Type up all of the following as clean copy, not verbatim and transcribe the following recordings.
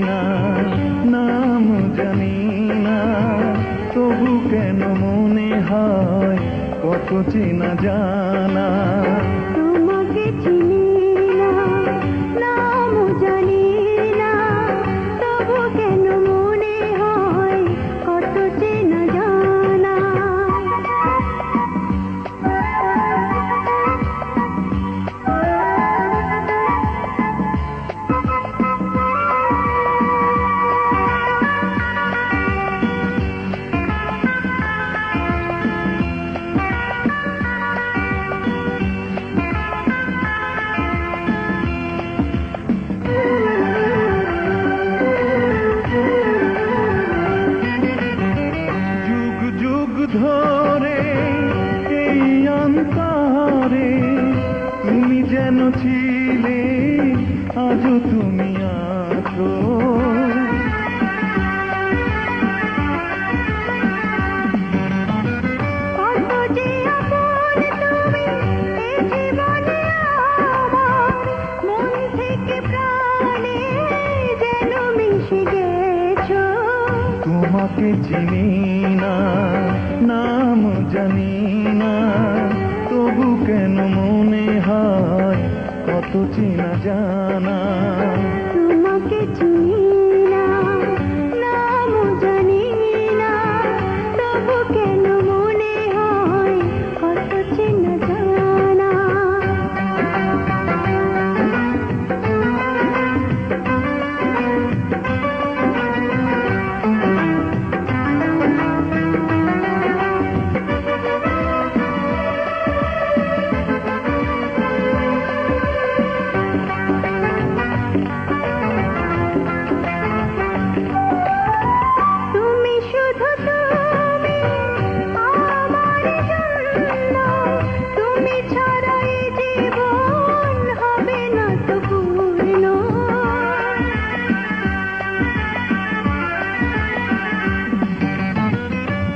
না, নাম জানি না, তবু কেন মনে হয় কত চেনা জানা। তোমাকে চিনি না, নাম জানি না, তবু কেন মনে হয় কত চেনা জানা। ধরে এই অন্তরে তুমি যেন ছিলে, আজও তুমি আছো। তোমাকে চিনি না, নাম জানি না, তবু কেন মনে হয় কত চেনা জানা। তোমাকে চিনি না, নাম জানি না, তবু কেন মনে হয় কত চেনা জানা।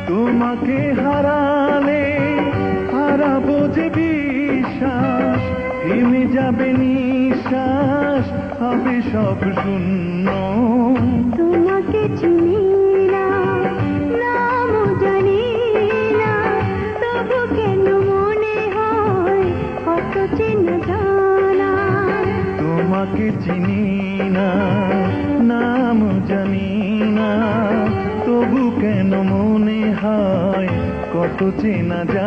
তোমাকে হারালে হারাবো যে বিশ্বাস, থেমে যাবে নিঃশ্বাস, হবে সব শূন্য। তোমাকে চিনি না, নাম জানি না, তবু কেন মনে হয় কত চেনা জানা। তোমাকে চিনি না, নাম জানি না, তবু কেন মনে হয় কত চেনা জানা।